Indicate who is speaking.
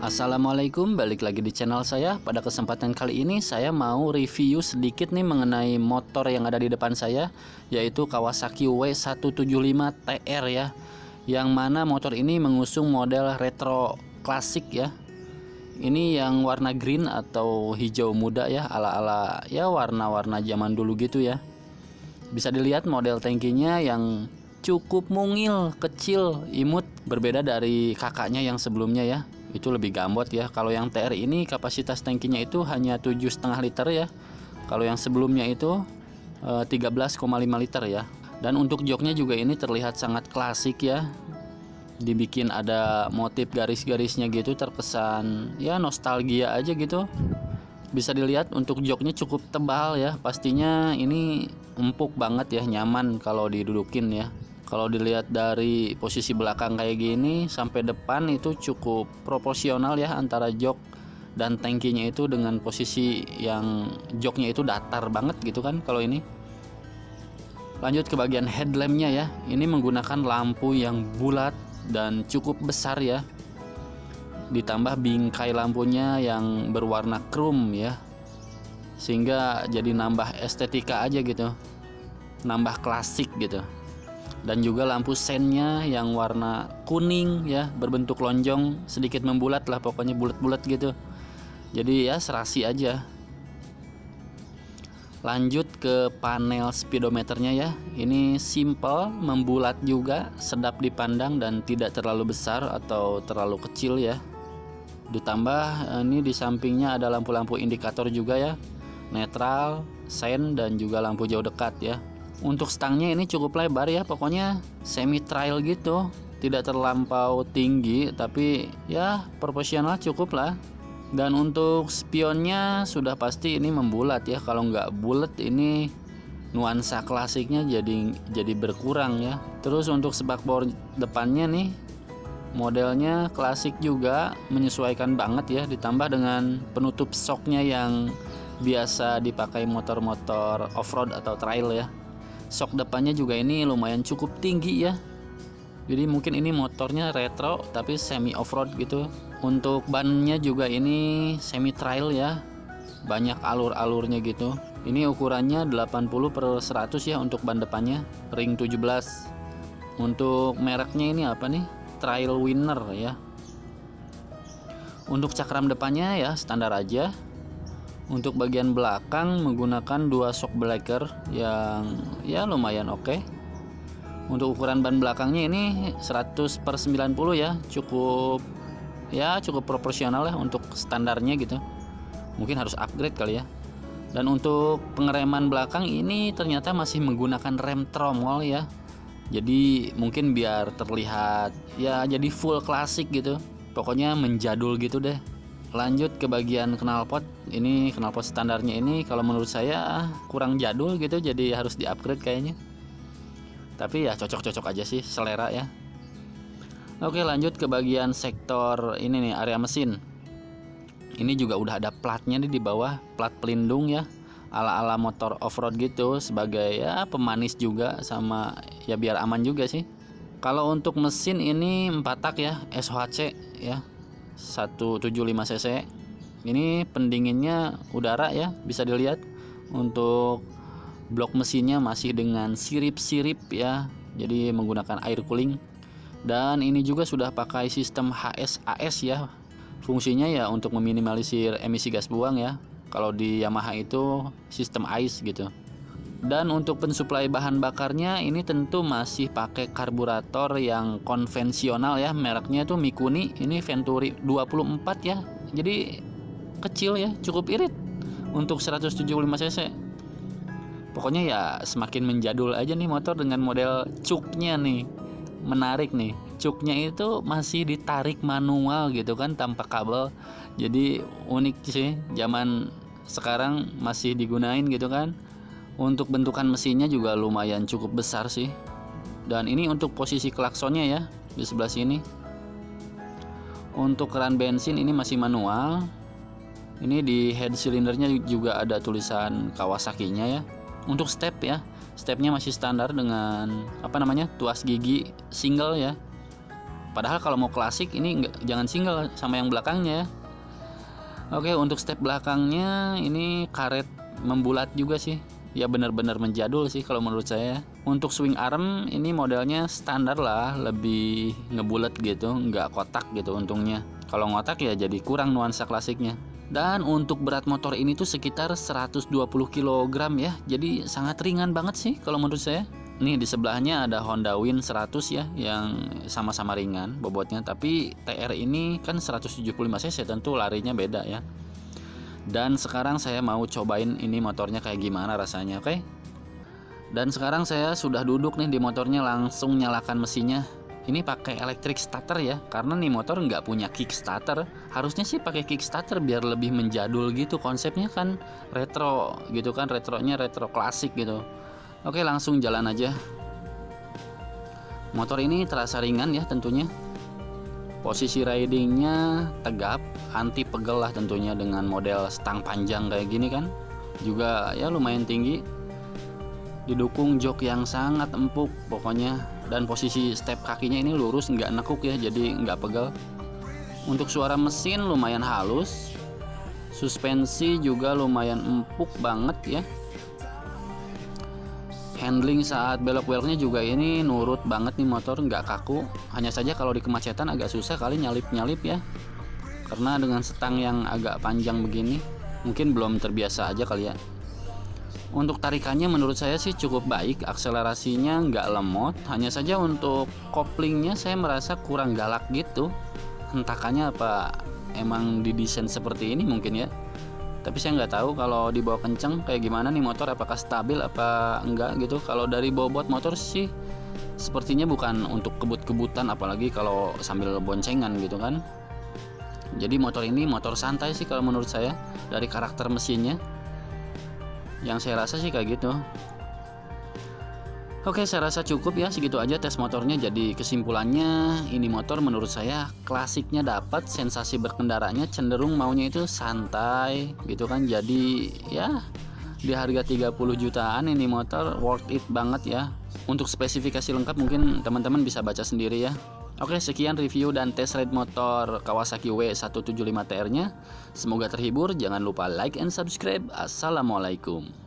Speaker 1: Assalamualaikum, balik lagi di channel saya. Pada kesempatan kali ini saya mau review sedikit nih mengenai motor yang ada di depan saya, yaitu Kawasaki W175 TR ya. Yang mana motor ini mengusung model retro klasik ya. Ini yang warna green atau hijau muda ya, ala-ala ya warna-warna zaman dulu gitu ya. Bisa dilihat model tangkinya yang cukup mungil, kecil, imut, berbeda dari kakaknya yang sebelumnya ya. Itu lebih gambot ya. Kalau yang TR ini kapasitas tangkinya itu hanya 7,5 liter ya. Kalau yang sebelumnya itu 13,5 liter ya. Dan untuk joknya juga ini terlihat sangat klasik ya. Dibikin ada motif garis-garisnya gitu, terkesan ya nostalgia aja gitu. Bisa dilihat untuk joknya cukup tebal ya. Pastinya ini empuk banget ya, nyaman kalau didudukin ya. Kalau dilihat dari posisi belakang kayak gini sampai depan itu cukup proporsional ya antara jok dan tangkinya itu, dengan posisi yang joknya itu datar banget gitu kan kalau ini. Lanjut ke bagian headlampnya ya. Ini menggunakan lampu yang bulat dan cukup besar ya. Ditambah bingkai lampunya yang berwarna chrome ya. Sehingga jadi nambah estetika aja gitu. Nambah klasik gitu. Dan juga lampu sennya yang warna kuning ya, berbentuk lonjong, sedikit membulat lah, pokoknya bulat-bulat gitu. Jadi ya serasi aja. Lanjut ke panel speedometernya ya. Ini simple, membulat juga, sedap dipandang dan tidak terlalu besar atau terlalu kecil ya. Ditambah ini di sampingnya ada lampu-lampu indikator juga ya, netral, sen, dan juga lampu jauh dekat ya. Untuk stangnya ini cukup lebar ya, pokoknya semi trail gitu, tidak terlampau tinggi tapi ya proporsional cukup lah. Dan untuk spionnya sudah pasti ini membulat ya. Kalau nggak bulat ini nuansa klasiknya jadi berkurang ya. Terus untuk spakbor depannya nih modelnya klasik juga, menyesuaikan banget ya, ditambah dengan penutup shocknya yang biasa dipakai motor-motor off-road atau trail ya. Shock depannya juga ini lumayan cukup tinggi ya. Jadi mungkin ini motornya retro tapi semi off-road gitu. Untuk bannya juga ini semi trail ya, banyak alur-alurnya gitu. Ini ukurannya 80/100 ya untuk ban depannya, ring 17. Untuk mereknya ini apa nih? Trail Winner ya. Untuk cakram depannya ya standar aja. Untuk bagian belakang menggunakan dua shock breaker yang ya lumayan oke. Untuk ukuran ban belakangnya ini 100/90 ya, cukup proporsional ya untuk standarnya gitu. Mungkin harus upgrade kali ya. Dan untuk pengereman belakang ini ternyata masih menggunakan rem tromol ya. Jadi mungkin biar terlihat ya jadi full klasik gitu. Pokoknya menjadul gitu deh. Lanjut ke bagian knalpot. Ini knalpot standarnya ini kalau menurut saya kurang jadul gitu, jadi harus di-upgrade kayaknya. Tapi ya cocok-cocok aja sih, selera ya. Oke, lanjut ke bagian sektor ini nih, area mesin. Ini juga udah ada platnya nih di bawah, plat pelindung ya. Ala-ala motor off-road gitu, sebagai ya pemanis juga, sama ya biar aman juga sih. Kalau untuk mesin ini 4 tak ya, SHC ya, 175 cc. Ini pendinginnya udara ya, bisa dilihat. Untuk blok mesinnya masih dengan sirip-sirip ya, jadi menggunakan air cooling. Dan ini juga sudah pakai sistem HSAS ya. Fungsinya ya untuk meminimalisir emisi gas buang ya. Kalau di Yamaha itu sistem ICE gitu. Dan untuk pensuplai bahan bakarnya ini tentu masih pakai karburator yang konvensional ya. Mereknya itu Mikuni, ini Venturi 24 ya. Jadi kecil ya, cukup irit untuk 175 cc. Pokoknya ya semakin menjadul aja nih motor dengan model cuknya nih. Menarik nih, cuknya itu masih ditarik manual gitu kan, tanpa kabel. Jadi unik sih, zaman sekarang masih digunain gitu kan. Untuk bentukan mesinnya juga lumayan cukup besar sih. Dan ini untuk posisi klaksonnya ya, di sebelah sini. Untuk keran bensin ini masih manual. Ini di head silindernya juga ada tulisan Kawasaki-nya ya. Untuk step ya, stepnya masih standar dengan tuas gigi single ya. Padahal kalau mau klasik ini jangan single sama yang belakangnya. Oke, untuk step belakangnya ini karet membulat juga sih. Ya benar-benar menjadul sih kalau menurut saya. Untuk swing arm ini modelnya standar lah, lebih ngebulat gitu, nggak kotak gitu untungnya. Kalau ngotak ya jadi kurang nuansa klasiknya. Dan untuk berat motor ini tuh sekitar 120 kg ya. Jadi sangat ringan banget sih kalau menurut saya. Nih di sebelahnya ada Honda Win 100 ya, yang sama-sama ringan bobotnya. Tapi TR ini kan 175 cc, tentu larinya beda ya. Dan sekarang saya mau cobain ini motornya kayak gimana rasanya, oke? Dan sekarang saya sudah duduk nih di motornya, langsung nyalakan mesinnya. Ini pakai electric starter ya, karena nih motor nggak punya kickstarter. Harusnya sih pakai kickstarter biar lebih menjadul gitu, konsepnya kan retro gitu kan, retronya retro klasik gitu. Oke, langsung jalan aja. Motor ini terasa ringan ya tentunya. Posisi ridingnya tegap, anti pegel lah tentunya dengan model stang panjang kayak gini kan. Juga ya lumayan tinggi. Didukung jok yang sangat empuk pokoknya. Dan posisi step kakinya ini lurus, nggak nekuk ya, jadi nggak pegel. Untuk suara mesin lumayan halus. Suspensi juga lumayan empuk banget ya. Handling saat belok-beloknya juga ini nurut banget nih motor, nggak kaku. Hanya saja kalau di kemacetan agak susah kali nyalip-nyalip ya, karena dengan setang yang agak panjang begini mungkin belum terbiasa aja kali ya. Untuk tarikannya menurut saya sih cukup baik, akselerasinya nggak lemot. Hanya saja untuk koplingnya saya merasa kurang galak gitu. Hentakannya apa emang didesain seperti ini mungkin ya. Tapi saya nggak tahu kalau dibawa kenceng kayak gimana nih motor, apakah stabil apa enggak gitu. Kalau dari bobot motor sih sepertinya bukan untuk kebut-kebutan, apalagi kalau sambil boncengan gitu kan. Jadi motor ini motor santai sih kalau menurut saya, dari karakter mesinnya. Yang saya rasa sih kayak gitu. Oke, saya rasa cukup ya, segitu aja tes motornya. Jadi kesimpulannya ini motor menurut saya klasiknya dapat, sensasi berkendaranya cenderung maunya itu santai gitu kan. Jadi ya di harga 30 jutaan ini motor worth it banget ya. Untuk spesifikasi lengkap mungkin teman-teman bisa baca sendiri ya. Oke, sekian review dan test ride motor Kawasaki W175 TR nya. Semoga terhibur, jangan lupa like and subscribe. Assalamualaikum.